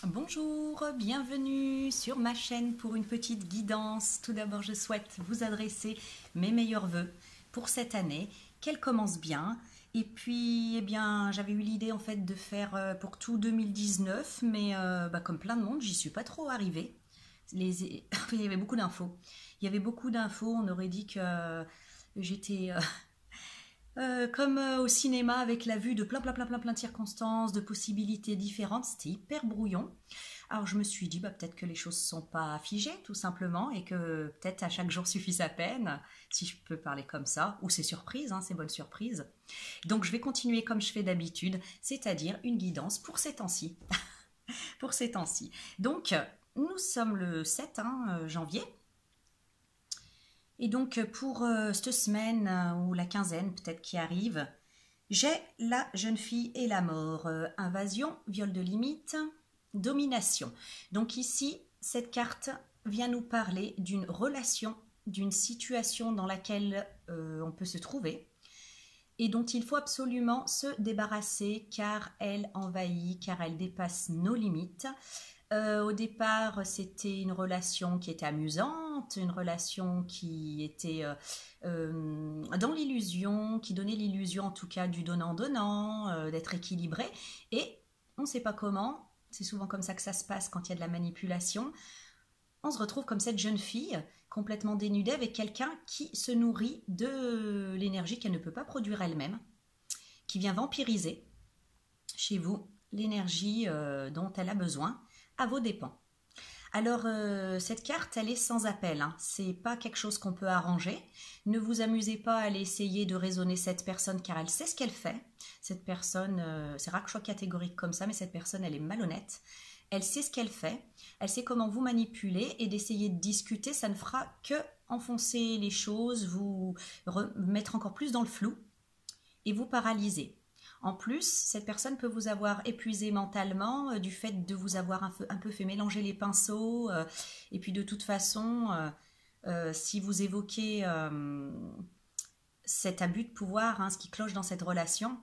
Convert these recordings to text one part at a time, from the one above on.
Bonjour, bienvenue sur ma chaîne pour une petite guidance. Tout d'abord, je souhaite vous adresser mes meilleurs vœux pour cette année, qu'elle commence bien. Et puis, j'avais eu l'idée en fait de faire pour tout 2019, mais comme plein de monde, j'y suis pas trop arrivée. Il y avait beaucoup d'infos. Il y avait beaucoup d'infos. On aurait dit que j'étais comme au cinéma avec la vue de plein de circonstances, de possibilités différentes. C'était hyper brouillon. Alors je me suis dit peut-être que les choses ne sont pas figées tout simplement et que peut-être à chaque jour suffit sa peine, si je peux parler comme ça, ou c'est surprise, hein, c'est bonne surprise. Donc je vais continuer comme je fais d'habitude, c'est-à-dire une guidance pour ces temps-ci. Pour ces temps-ci. Donc nous sommes le 7 janvier. Et donc pour cette semaine ou la quinzaine peut-être qui arrive, j'ai la jeune fille et la mort. Invasion, viol de limite, domination. Donc ici, cette carte vient nous parler d'une relation, d'une situation dans laquelle on peut se trouver et dont il faut absolument se débarrasser car elle envahit, car elle dépasse nos limites. Au départ, c'était une relation qui était amusante, une relation qui était dans l'illusion, qui donnait l'illusion en tout cas du donnant-donnant, d'être équilibré. Et on ne sait pas comment, c'est souvent comme ça que ça se passe quand il y a de la manipulation. On se retrouve comme cette jeune fille complètement dénudée avec quelqu'un qui se nourrit de l'énergie qu'elle ne peut pas produire elle-même, qui vient vampiriser chez vous l'énergie dont elle a besoin à vos dépens. Alors, cette carte, elle est sans appel. Hein. C'est pas quelque chose qu'on peut arranger. Ne vous amusez pas à aller essayer de raisonner cette personne car elle sait ce qu'elle fait. Cette personne, c'est rare que je sois catégorique comme ça, mais cette personne, elle est malhonnête. Elle sait ce qu'elle fait. Elle sait comment vous manipuler et d'essayer de discuter, ça ne fera que enfoncer les choses, vous mettre encore plus dans le flou et vous paralyser. En plus, cette personne peut vous avoir épuisé mentalement du fait de vous avoir un peu fait mélanger les pinceaux. Et puis de toute façon, si vous évoquez cet abus de pouvoir, hein, ce qui cloche dans cette relation,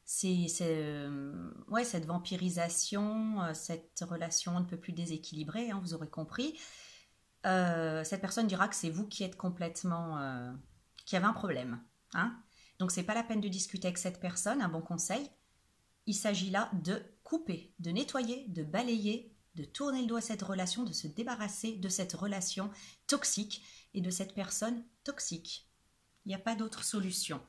c'est cette vampirisation, cette relation un peu plus déséquilibrée, hein, vous aurez compris. Cette personne dira que c'est vous qui êtes complètement... qui avez un problème. Hein. Donc, ce n'est pas la peine de discuter avec cette personne, un bon conseil. Il s'agit là de couper, de nettoyer, de balayer, de tourner le dos à cette relation, de se débarrasser de cette relation toxique et de cette personne toxique. Il n'y a pas d'autre solution.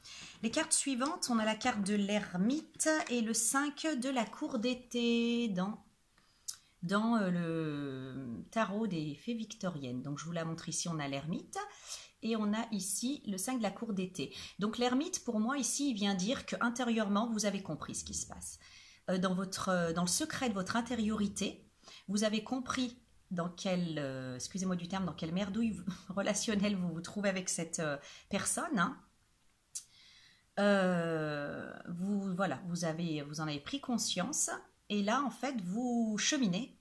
Les cartes suivantes, on a la carte de l'ermite et le 5 de la cour d'été dans le tarot des fées victoriennes. Donc, je vous la montre ici, on a l'ermite. Et on a ici le 5 de la cour d'été. Donc l'ermite, pour moi, ici, il vient dire qu'intérieurement, vous avez compris ce qui se passe. Dans le secret de votre intériorité, vous avez compris dans quelle, excusez-moi du terme, dans quelle merdouille relationnelle vous vous trouvez avec cette personne. Hein. Vous en avez pris conscience. Et là, en fait, vous cheminez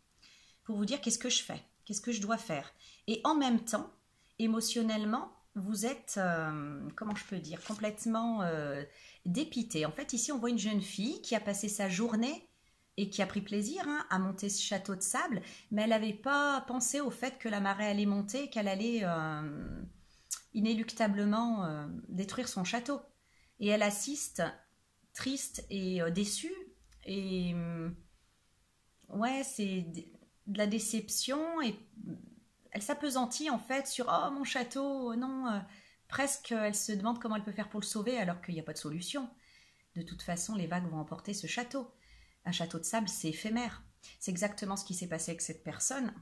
pour vous dire qu'est-ce que je fais, qu'est-ce que je dois faire. Et en même temps, émotionnellement, vous êtes, comment je peux dire, complètement dépité. En fait, ici, on voit une jeune fille qui a passé sa journée et qui a pris plaisir à monter ce château de sable, mais elle n'avait pas pensé au fait que la marée allait monter et qu'elle allait inéluctablement détruire son château. Et elle assiste, triste et déçue, et ouais, c'est de la déception et elle s'appesantit en fait sur « Oh, mon château, non !» Presque, elle se demande comment elle peut faire pour le sauver alors qu'il n'y a pas de solution. De toute façon, les vagues vont emporter ce château. Un château de sable, c'est éphémère. C'est exactement ce qui s'est passé avec cette personne.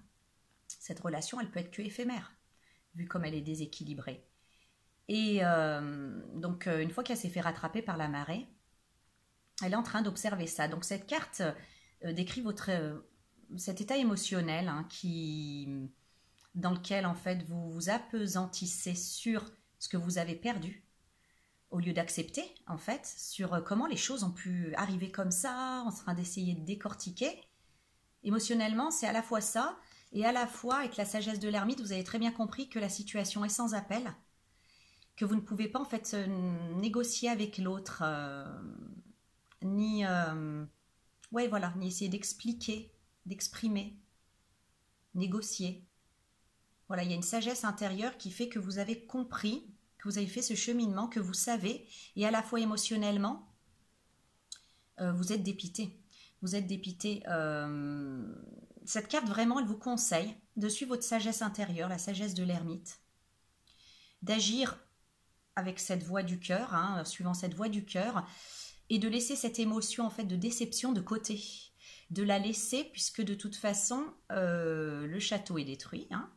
Cette relation, elle peut être que éphémère, vu comme elle est déséquilibrée. Et donc, une fois qu'elle s'est fait rattraper par la marée, elle est en train d'observer ça. Donc, cette carte décrit cet état émotionnel dans lequel en fait vous vous appesantissez sur ce que vous avez perdu au lieu d'accepter en fait sur comment les choses ont pu arriver comme ça, en train d'essayer de décortiquer. Émotionnellement, c'est à la fois ça et à la fois avec la sagesse de l'ermite, vous avez très bien compris que la situation est sans appel, que vous ne pouvez pas en fait négocier avec l'autre ni Ouais, voilà, essayez d'expliquer, d'exprimer, négocier. Voilà, il y a une sagesse intérieure qui fait que vous avez compris, que vous avez fait ce cheminement, que vous savez, et à la fois émotionnellement, vous êtes dépité. Vous êtes dépité. Cette carte, vraiment, elle vous conseille de suivre votre sagesse intérieure, la sagesse de l'ermite, d'agir avec cette voix du cœur, hein, suivant cette voix du cœur, et de laisser cette émotion en fait de déception de côté, de la laisser puisque de toute façon le château est détruit, hein.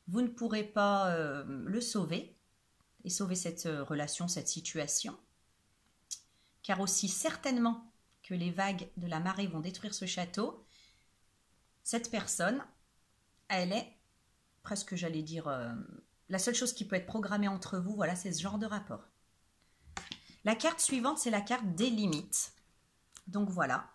Vous ne pourrez pas le sauver et sauver cette relation, cette situation, car aussi certainement que les vagues de la marée vont détruire ce château, cette personne, elle est presque, j'allais dire, la seule chose qui peut être programmée entre vous, voilà, c'est ce genre de rapport. La carte suivante, c'est la carte des limites. Donc voilà,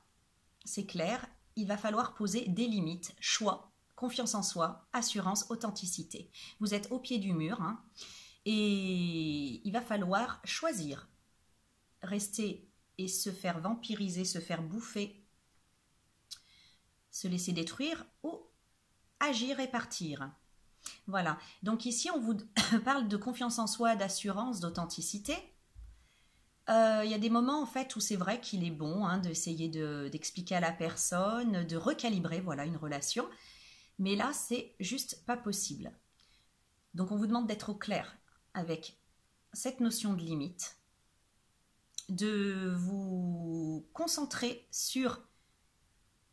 c'est clair, il va falloir poser des limites, choix, confiance en soi, assurance, authenticité. Vous êtes au pied du mur, hein, et il va falloir choisir, rester et se faire vampiriser, se faire bouffer, se laisser détruire ou agir et partir. Voilà, donc ici on vous parle de confiance en soi, d'assurance, d'authenticité. Il y a des moments en fait où c'est vrai qu'il est bon hein, d'essayer d'expliquer à la personne, de recalibrer voilà une relation, mais là c'est juste pas possible. Donc on vous demande d'être au clair avec cette notion de limite, de vous concentrer sur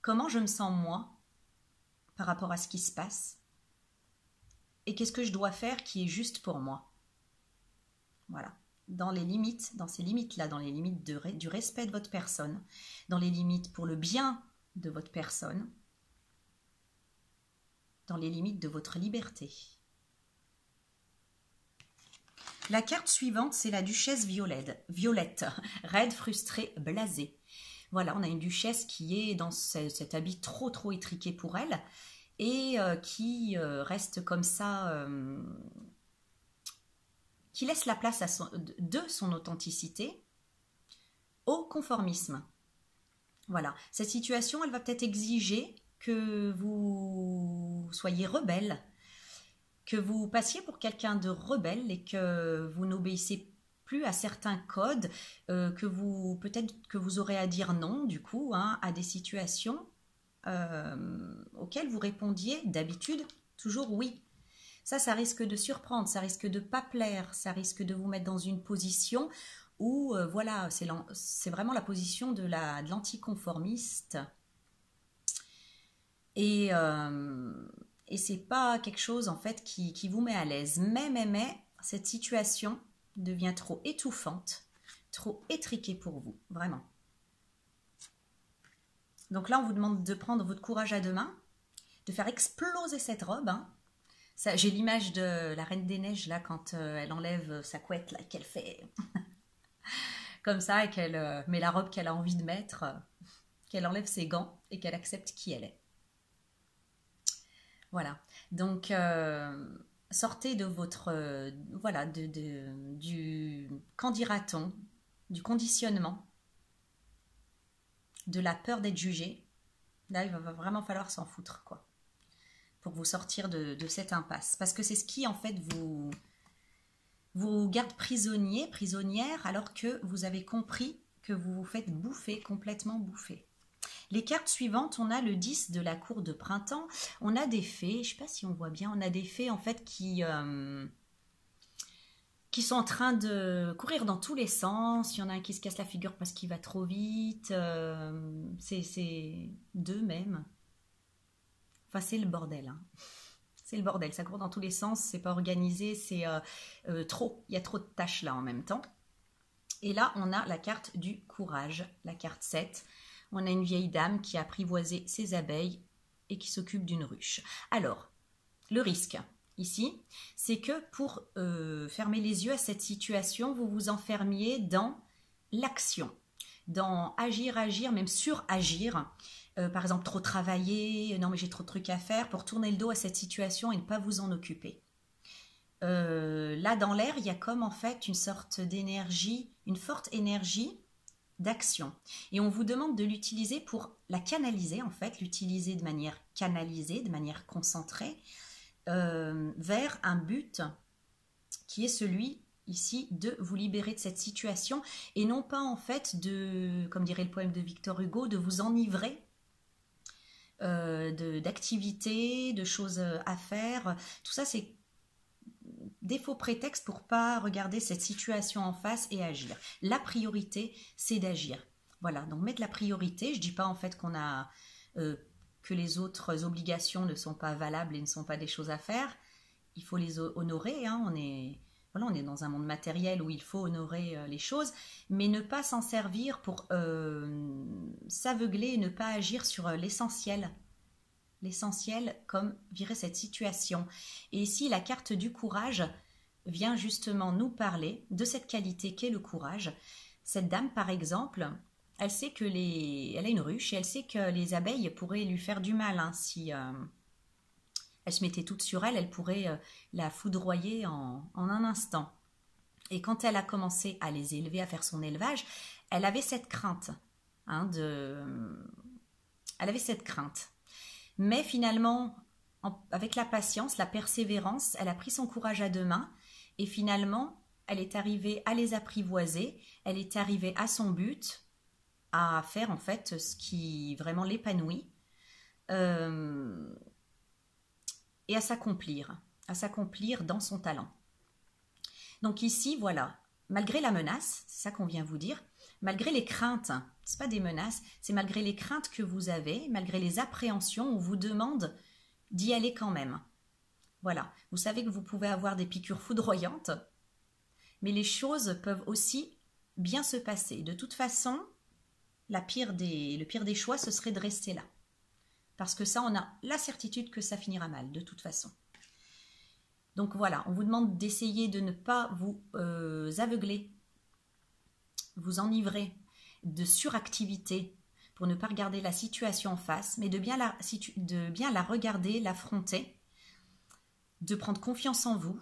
comment je me sens moi par rapport à ce qui se passe et qu'est-ce que je dois faire qui est juste pour moi. Voilà. Dans les limites, dans ces limites-là, dans les limites du respect de votre personne, dans les limites pour le bien de votre personne, dans les limites de votre liberté. La carte suivante, c'est la duchesse Violette, raide, frustrée, blasée. Voilà, on a une duchesse qui est dans cet habit trop étriqué pour elle et qui reste comme ça... qui laisse la place de son authenticité au conformisme. Voilà, cette situation, elle va peut-être exiger que vous soyez rebelle, que vous passiez pour quelqu'un de rebelle et que vous n'obéissez plus à certains codes, que vous peut-être que vous aurez à dire non, du coup, hein, à des situations auxquelles vous répondiez d'habitude toujours oui. Ça risque de surprendre, ça risque de ne pas plaire, ça risque de vous mettre dans une position où, voilà, c'est vraiment la position de l'anticonformiste. Et c'est pas quelque chose, en fait, qui vous met à l'aise. Mais, cette situation devient trop étouffante, trop étriquée pour vous, vraiment. Donc là, on vous demande de prendre votre courage à deux mains, de faire exploser cette robe, hein. J'ai l'image de la Reine des Neiges, là, quand elle enlève sa couette, là, qu'elle fait comme ça, et qu'elle met la robe qu'elle a envie de mettre, qu'elle enlève ses gants, et qu'elle accepte qui elle est. Voilà. Donc, sortez de votre... voilà, du... Qu'en dira-t-on? Du conditionnement, de la peur d'être jugé. Là, il va vraiment falloir s'en foutre, quoi, pour vous sortir de cette impasse. Parce que c'est ce qui, en fait, vous garde prisonnier, prisonnière, alors que vous avez compris que vous vous faites bouffer, complètement bouffer. Les cartes suivantes, on a le 10 de la cour de printemps. On a des fées, je ne sais pas si on voit bien, on a des fées, en fait, qui sont en train de courir dans tous les sens. Il y en a un qui se casse la figure parce qu'il va trop vite. C'est deux même. Enfin, c'est le bordel. Hein. C'est le bordel. Ça court dans tous les sens. C'est pas organisé. C'est trop. Il y a trop de tâches là en même temps. Et là, on a la carte du courage, la carte 7. On a une vieille dame qui a apprivoisé ses abeilles et qui s'occupe d'une ruche. Alors, le risque ici, c'est que pour fermer les yeux à cette situation, vous vous enfermiez dans l'action, dans agir, même suragir. Par exemple, trop travailler, non mais j'ai trop de trucs à faire, pour tourner le dos à cette situation et ne pas vous en occuper. Là, dans l'air, il y a comme en fait une sorte d'énergie, une forte énergie d'action. Et on vous demande de l'utiliser pour la canaliser, en fait, l'utiliser de manière canalisée, de manière concentrée, vers un but qui est celui ici de vous libérer de cette situation et non pas en fait de, comme dirait le poème de Victor Hugo, de vous enivrer d'activités, de choses à faire. Tout ça, c'est des faux prétextes pour pas regarder cette situation en face et agir. La priorité, c'est d'agir. Voilà, donc mettre la priorité. Je dis pas en fait qu'on a que les autres obligations ne sont pas valables et ne sont pas des choses à faire. Il faut les honorer. Hein. On est dans un monde matériel où il faut honorer les choses, mais ne pas s'en servir pour s'aveugler et ne pas agir sur l'essentiel. L'essentiel, comme virer cette situation. Et ici, la carte du courage vient justement nous parler de cette qualité qu'est le courage. Cette dame, par exemple, elle sait que elle a une ruche et elle sait que les abeilles pourraient lui faire du mal. Hein, si elle se mettait toute sur elle, elle pourrait la foudroyer en un instant. Et quand elle a commencé à les élever, à faire son élevage, elle avait cette crainte. Hein, elle avait cette crainte. Mais finalement, avec la patience, la persévérance, elle a pris son courage à deux mains et finalement, elle est arrivée à les apprivoiser, elle est arrivée à son but, à faire en fait ce qui vraiment l'épanouit et à s'accomplir dans son talent. Donc ici, voilà, malgré la menace, c'est ça qu'on vient vous dire, malgré les craintes, ce n'est pas des menaces, c'est malgré les craintes que vous avez, malgré les appréhensions, on vous demande d'y aller quand même. Voilà, vous savez que vous pouvez avoir des piqûres foudroyantes, mais les choses peuvent aussi bien se passer. De toute façon, le pire des choix, ce serait de rester là. Parce que ça, on a la certitude que ça finira mal, de toute façon. Donc voilà, on vous demande d'essayer de ne pas vous aveugler, vous enivrer de suractivité pour ne pas regarder la situation en face, mais de bien la regarder, l'affronter, de prendre confiance en vous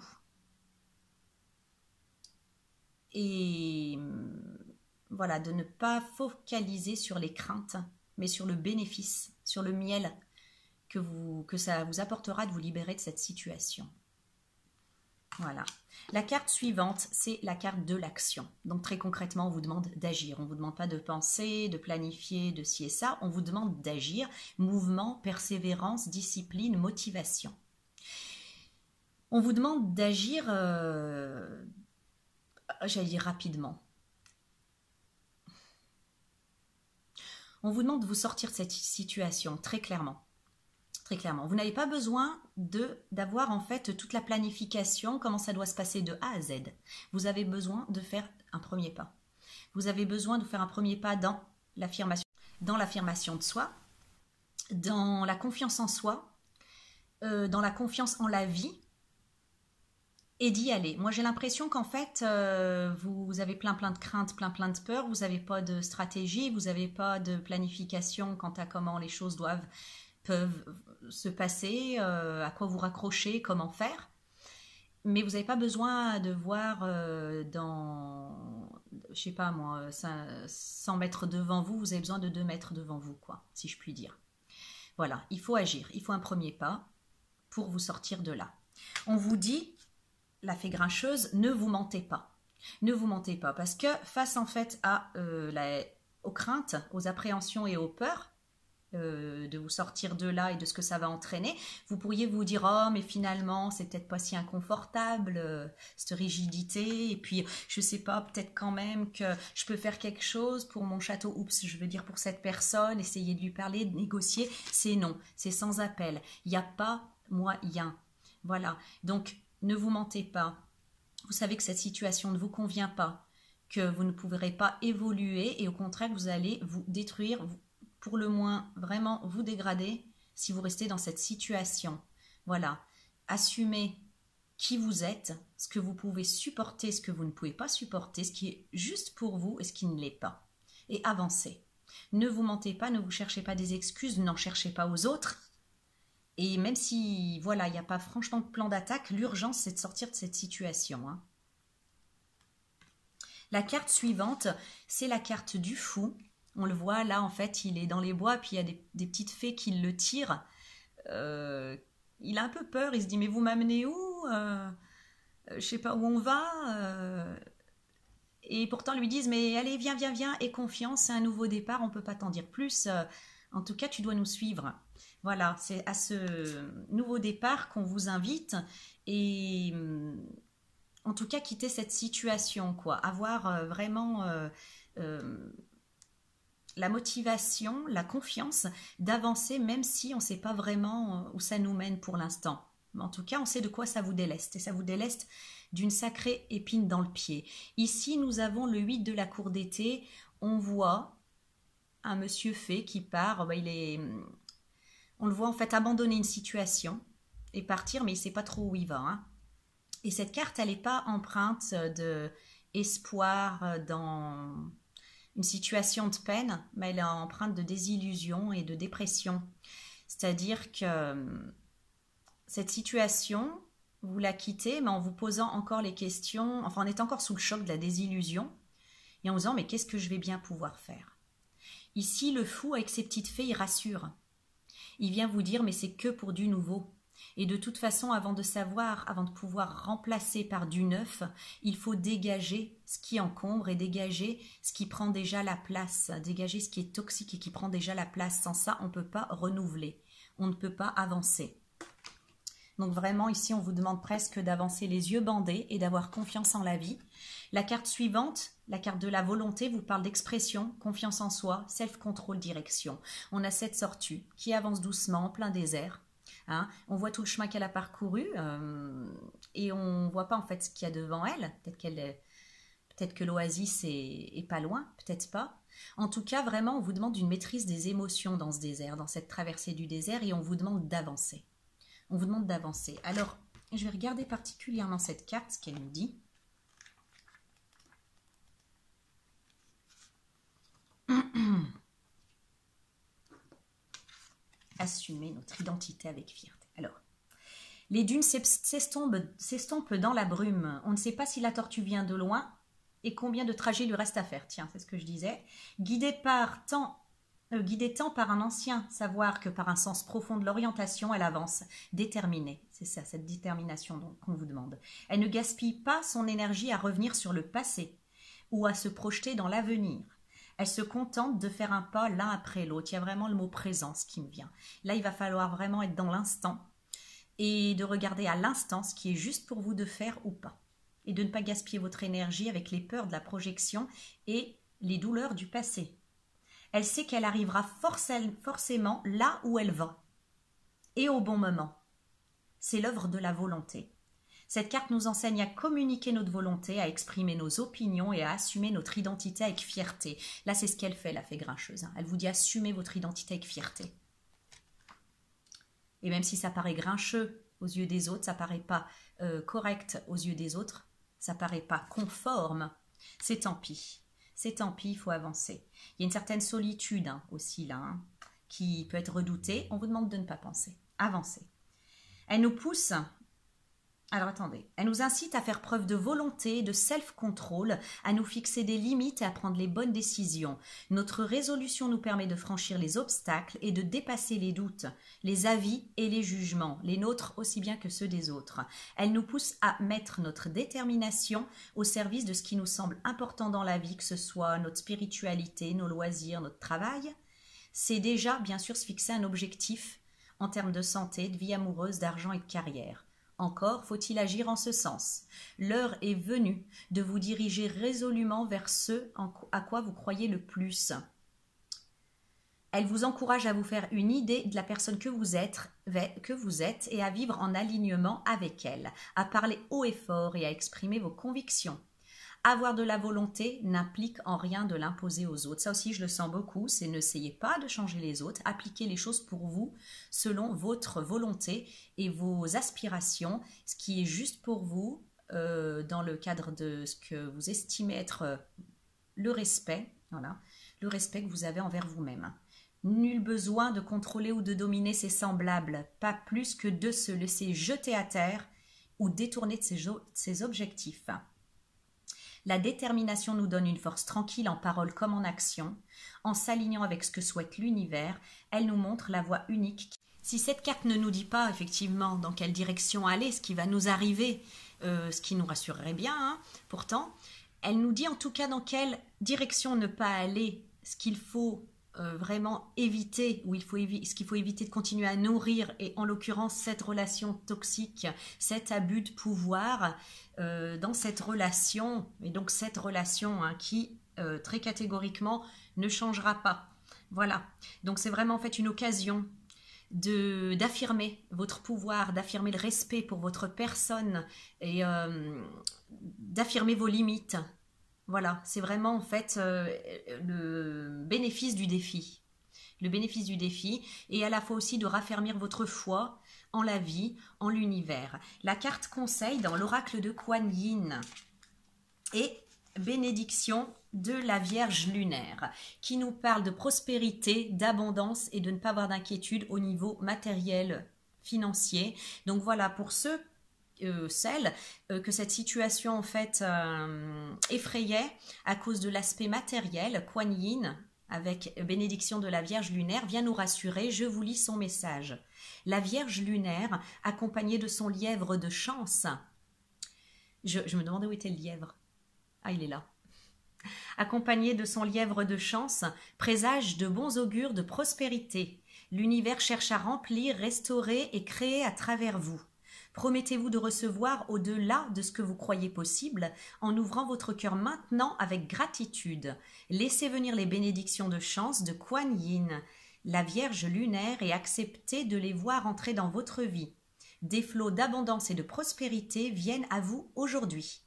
et voilà, de ne pas focaliser sur les craintes, mais sur le bénéfice, sur le miel que ça vous apportera de vous libérer de cette situation. Voilà. La carte suivante, c'est la carte de l'action. Donc très concrètement, on vous demande d'agir. On ne vous demande pas de penser, de planifier, de ci et ça. On vous demande d'agir. Mouvement, persévérance, discipline, motivation. On vous demande d'agir, j'allais dire rapidement. On vous demande de vous sortir de cette situation, très clairement. Très clairement. Vous n'avez pas besoin d'avoir en fait toute la planification, comment ça doit se passer de A à Z. Vous avez besoin de faire un premier pas. Vous avez besoin de faire un premier pas dans l'affirmation de soi, dans la confiance en soi, dans la confiance en la vie et d'y aller. Moi, j'ai l'impression qu'en fait, vous avez plein de craintes, plein de peurs, vous n'avez pas de stratégie, vous n'avez pas de planification quant à comment les choses peuvent se passer, à quoi vous raccrocher, comment faire. Mais vous n'avez pas besoin de voir je sais pas moi, 100 mètres devant vous, vous avez besoin de 2 mètres devant vous, quoi, si je puis dire. Voilà, il faut agir, il faut un premier pas pour vous sortir de là. On vous dit, la fée grincheuse, ne vous mentez pas. Ne vous mentez pas, parce que face en fait aux craintes, aux appréhensions et aux peurs, de vous sortir de là et de ce que ça va entraîner, vous pourriez vous dire « Oh, mais finalement, c'est peut-être pas si inconfortable, cette rigidité, et puis, je sais pas, peut-être quand même que je peux faire quelque chose pour mon château, oups, je veux dire pour cette personne, essayer de lui parler, de négocier. » C'est non, c'est sans appel. Il n'y a pas moyen. Voilà, donc ne vous mentez pas. Vous savez que cette situation ne vous convient pas, que vous ne pourrez pas évoluer, et au contraire, vous allez vous détruire, pour le moins vraiment vous dégrader si vous restez dans cette situation. Voilà, assumez qui vous êtes, ce que vous pouvez supporter, ce que vous ne pouvez pas supporter, ce qui est juste pour vous et ce qui ne l'est pas. Et avancez. Ne vous mentez pas, ne vous cherchez pas des excuses, n'en cherchez pas aux autres. Et même si, voilà, il n'y a pas franchement de plan d'attaque, l'urgence c'est de sortir de cette situation. Hein. La carte suivante, c'est la carte du fou. On le voit là, en fait, il est dans les bois, puis il y a des petites fées qui le tirent. Il a un peu peur, il se dit, mais vous m'amenez où je sais pas où on va. Et pourtant lui disent, mais allez, viens, viens, viens, aie confiance, c'est un nouveau départ, on ne peut pas t'en dire plus. En tout cas, tu dois nous suivre. Voilà, c'est à ce nouveau départ qu'on vous invite. Et en tout cas, quitter cette situation, quoi. Avoir vraiment la motivation, la confiance d'avancer, même si on ne sait pas vraiment où ça nous mène pour l'instant. Mais en tout cas, on sait de quoi ça vous déleste. Et ça vous déleste d'une sacrée épine dans le pied. Ici, nous avons le 8 de la cour d'été. On voit un monsieur fée qui part. On le voit en fait abandonner une situation et partir, mais il ne sait pas trop où il va. Hein. Et cette carte, elle n'est pas empreinte d'espoir dans une situation de peine, mais elle est empreinte de désillusion et de dépression. C'est-à-dire que cette situation, vous la quittez, mais en vous posant encore les questions, enfin en étant encore sous le choc de la désillusion, et en vous disant, mais qu'est-ce que je vais bien pouvoir faire? Ici, le fou, avec ses petites fées, il rassure. Il vient vous dire, mais c'est que pour du nouveau. Et de toute façon, avant de pouvoir remplacer par du neuf, il faut dégager ce qui encombre et dégager ce qui prend déjà la place, dégager ce qui est toxique et qui prend déjà la place. Sans ça, on ne peut pas renouveler, on ne peut pas avancer. Donc vraiment, ici, on vous demande presque d'avancer les yeux bandés et d'avoir confiance en la vie. La carte suivante, la carte de la volonté, vous parle d'expression, confiance en soi, self-control, direction. On a cette sortie qui avance doucement en plein désert. Hein. On voit tout le chemin qu'elle a parcouru et on ne voit pas en fait ce qu'il y a devant elle. Peut-être que l'oasis est pas loin, peut-être pas. En tout cas, vraiment, on vous demande une maîtrise des émotions dans ce désert, dans cette traversée du désert, et on vous demande d'avancer. On vous demande d'avancer. Alors, je vais regarder particulièrement cette carte, ce qu'elle nous dit. Assumer notre identité avec fierté. Alors, les dunes s'estompent dans la brume. On ne sait pas si la tortue vient de loin et combien de trajets lui reste à faire. Tiens, c'est ce que je disais. Guidée tant par un ancien savoir que par un sens profond de l'orientation, elle avance, déterminée. C'est ça, cette détermination qu'on vous demande. Elle ne gaspille pas son énergie à revenir sur le passé ou à se projeter dans l'avenir. Elle se contente de faire un pas l'un après l'autre. Il y a vraiment le mot présence qui me vient. Là, il va falloir vraiment être dans l'instant et de regarder à l'instant ce qui est juste pour vous de faire ou pas. Et de ne pas gaspiller votre énergie avec les peurs de la projection et les douleurs du passé. Elle sait qu'elle arrivera forcément là où elle va et au bon moment. C'est l'œuvre de la volonté. Cette carte nous enseigne à communiquer notre volonté, à exprimer nos opinions et à assumer notre identité avec fierté. Là, c'est ce qu'elle fait, la fée grincheuse. Elle vous dit assumez votre identité avec fierté. Et même si ça paraît grincheux aux yeux des autres, ça paraît pas correct aux yeux des autres, ça paraît pas conforme, c'est tant pis. C'est tant pis, il faut avancer. Il y a une certaine solitude aussi là, qui peut être redoutée. On vous demande de ne pas penser. Avancer. Elle nous pousse... Alors attendez, elle nous incite à faire preuve de volonté, de self-control, à nous fixer des limites et à prendre les bonnes décisions. Notre résolution nous permet de franchir les obstacles et de dépasser les doutes, les avis et les jugements, les nôtres aussi bien que ceux des autres. Elle nous pousse à mettre notre détermination au service de ce qui nous semble important dans la vie, que ce soit notre spiritualité, nos loisirs, notre travail. C'est déjà, bien sûr, se fixer un objectif en termes de santé, de vie amoureuse, d'argent et de carrière. Encore faut-il agir en ce sens. L'heure est venue de vous diriger résolument vers ce à quoi vous croyez le plus. Elle vous encourage à vous faire une idée de la personne que vous êtes et à vivre en alignement avec elle, à parler haut et fort et à exprimer vos convictions. Avoir de la volonté n'implique en rien de l'imposer aux autres. Ça aussi, je le sens beaucoup, c'est n'essayez pas de changer les autres, appliquez les choses pour vous selon votre volonté et vos aspirations, ce qui est juste pour vous dans le cadre de ce que vous estimez être le respect, voilà, le respect que vous avez envers vous-même. Nul besoin de contrôler ou de dominer ses semblables, pas plus que de se laisser jeter à terre ou détourner de ses objectifs. La détermination nous donne une force tranquille en parole comme en action. En s'alignant avec ce que souhaite l'univers, elle nous montre la voie unique. Si cette carte ne nous dit pas effectivement dans quelle direction aller, ce qui va nous arriver, ce qui nous rassurerait bien, hein, pourtant, elle nous dit en tout cas dans quelle direction ne pas aller, ce qu'il faut vraiment éviter, ou ce qu'il faut éviter de continuer à nourrir, et en l'occurrence cette relation toxique, cet abus de pouvoir dans cette relation, et donc cette relation hein, qui très catégoriquement ne changera pas. Voilà, donc c'est vraiment en fait une occasion d'affirmer votre pouvoir, d'affirmer le respect pour votre personne et d'affirmer vos limites. Voilà, c'est vraiment en fait le bénéfice du défi. Le bénéfice du défi et à la fois aussi de raffermir votre foi en la vie, en l'univers. La carte conseil dans l'oracle de Kuan Yin et bénédiction de la Vierge lunaire qui nous parle de prospérité, d'abondance et de ne pas avoir d'inquiétude au niveau matériel, financier. Donc voilà, pour ceux celles que cette situation en fait effrayait à cause de l'aspect matériel, Kuan Yin avec bénédiction de la Vierge lunaire vient nous rassurer. Je vous lis son message. La Vierge lunaire accompagnée de son lièvre de chance. Je me demandais où était le lièvre. Ah, il est là. Accompagnée de son lièvre de chance, présage de bons augures de prospérité. L'univers cherche à remplir, restaurer et créer à travers vous. Promettez-vous de recevoir au-delà de ce que vous croyez possible en ouvrant votre cœur maintenant avec gratitude. Laissez venir les bénédictions de chance de Kuan Yin, la Vierge lunaire, et acceptez de les voir entrer dans votre vie. Des flots d'abondance et de prospérité viennent à vous aujourd'hui.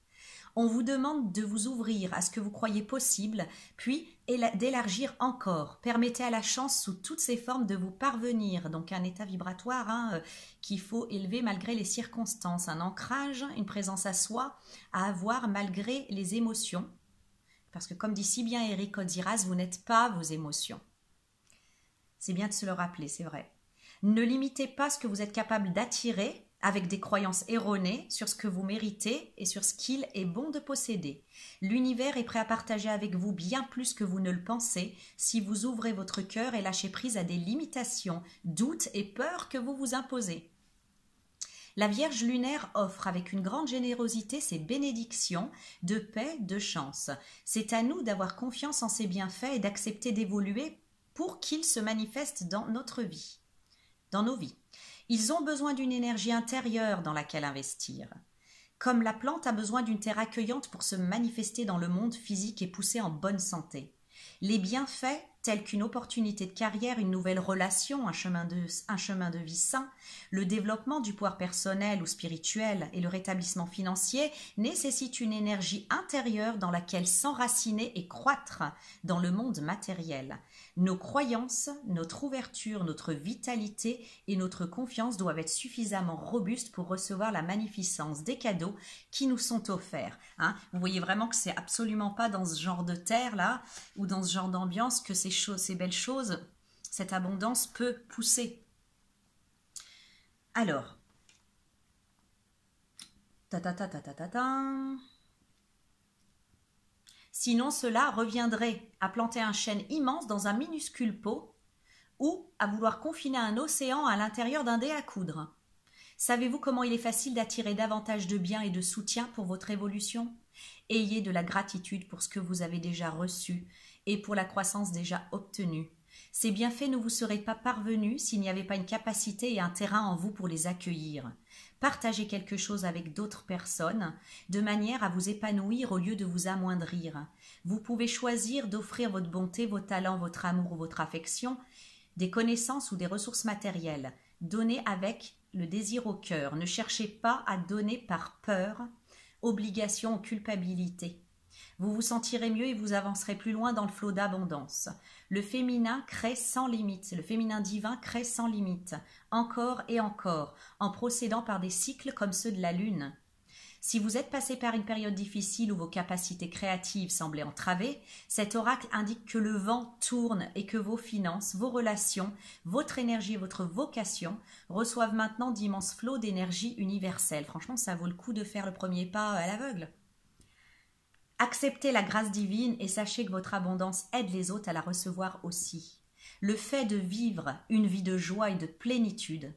On vous demande de vous ouvrir à ce que vous croyez possible, puis d'élargir encore. Permettez à la chance sous toutes ses formes de vous parvenir. Donc un état vibratoire hein, qu'il faut élever malgré les circonstances. Un ancrage, une présence à soi à avoir malgré les émotions. Parce que comme dit si bien Eric Odziras, vous n'êtes pas vos émotions. C'est bien de se le rappeler, c'est vrai. Ne limitez pas ce que vous êtes capable d'attirer avec des croyances erronées sur ce que vous méritez et sur ce qu'il est bon de posséder. L'univers est prêt à partager avec vous bien plus que vous ne le pensez si vous ouvrez votre cœur et lâchez prise à des limitations, doutes et peurs que vous vous imposez. La Vierge lunaire offre avec une grande générosité ses bénédictions de paix, de chance. C'est à nous d'avoir confiance en ses bienfaits et d'accepter d'évoluer pour qu'ils se manifestent dans notre vie, dans nos vies. Ils ont besoin d'une énergie intérieure dans laquelle investir. Comme la plante a besoin d'une terre accueillante pour se manifester dans le monde physique et pousser en bonne santé. Les bienfaits, tels qu'une opportunité de carrière, une nouvelle relation, un chemin de vie sain, le développement du pouvoir personnel ou spirituel et le rétablissement financier, nécessitent une énergie intérieure dans laquelle s'enraciner et croître dans le monde matériel. Nos croyances, notre ouverture, notre vitalité et notre confiance doivent être suffisamment robustes pour recevoir la magnificence des cadeaux qui nous sont offerts. Hein, vous voyez vraiment que c'est absolument pas dans ce genre de terre-là ou dans ce genre d'ambiance que ces belles choses, cette abondance peut pousser. Alors, sinon, cela reviendrait à planter un chêne immense dans un minuscule pot ou à vouloir confiner un océan à l'intérieur d'un dé à coudre. Savez-vous comment il est facile d'attirer davantage de bien et de soutien pour votre évolution? Ayez de la gratitude pour ce que vous avez déjà reçu et pour la croissance déjà obtenue. Ces bienfaits ne vous seraient pas parvenus s'il n'y avait pas une capacité et un terrain en vous pour les accueillir. Partagez quelque chose avec d'autres personnes de manière à vous épanouir au lieu de vous amoindrir. Vous pouvez choisir d'offrir votre bonté, vos talents, votre amour ou votre affection, des connaissances ou des ressources matérielles. Donnez avec le désir au cœur. Ne cherchez pas à donner par peur, obligation ou culpabilité. Vous vous sentirez mieux et vous avancerez plus loin dans le flot d'abondance. Le féminin crée sans limite, le féminin divin crée sans limite, encore et encore, en procédant par des cycles comme ceux de la lune. Si vous êtes passé par une période difficile où vos capacités créatives semblaient entravées, cet oracle indique que le vent tourne et que vos finances, vos relations, votre énergie et votre vocation reçoivent maintenant d'immenses flots d'énergie universelle. Franchement, ça vaut le coup de faire le premier pas à l'aveugle. Acceptez la grâce divine et sachez que votre abondance aide les autres à la recevoir aussi. Le fait de vivre une vie de joie et de plénitude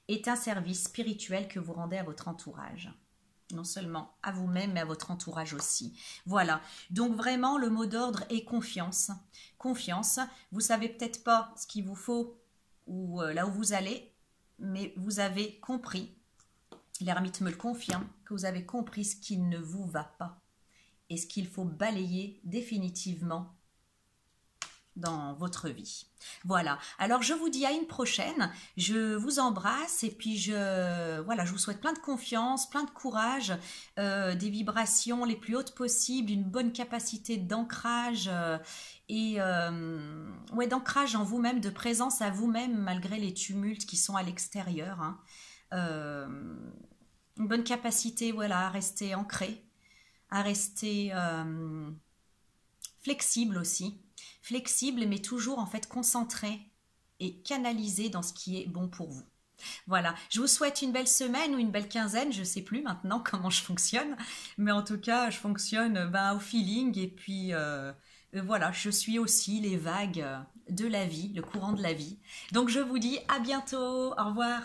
est un service spirituel que vous rendez à votre entourage. Non seulement à vous-même, mais à votre entourage aussi. Voilà. Donc vraiment, le mot d'ordre est confiance. Confiance. Vous savez peut-être pas ce qu'il vous faut ou là où vous allez, mais vous avez compris, l'ermite me le confirme, que vous avez compris ce qui ne vous va pas et ce qu'il faut balayer définitivement dans votre vie. Voilà. Alors je vous dis à une prochaine. Je vous embrasse et puis je vous souhaite plein de confiance, plein de courage, des vibrations les plus hautes possibles, une bonne capacité d'ancrage d'ancrage en vous-même, de présence à vous-même malgré les tumultes qui sont à l'extérieur. Hein. Une bonne capacité, à rester ancré, à rester flexible aussi. Flexible, mais toujours en fait concentré et canalisé dans ce qui est bon pour vous. Voilà, je vous souhaite une belle semaine ou une belle quinzaine, je ne sais plus maintenant comment je fonctionne, mais en tout cas, je fonctionne au feeling et puis je suis aussi les vagues de la vie, le courant de la vie. Donc je vous dis à bientôt, au revoir.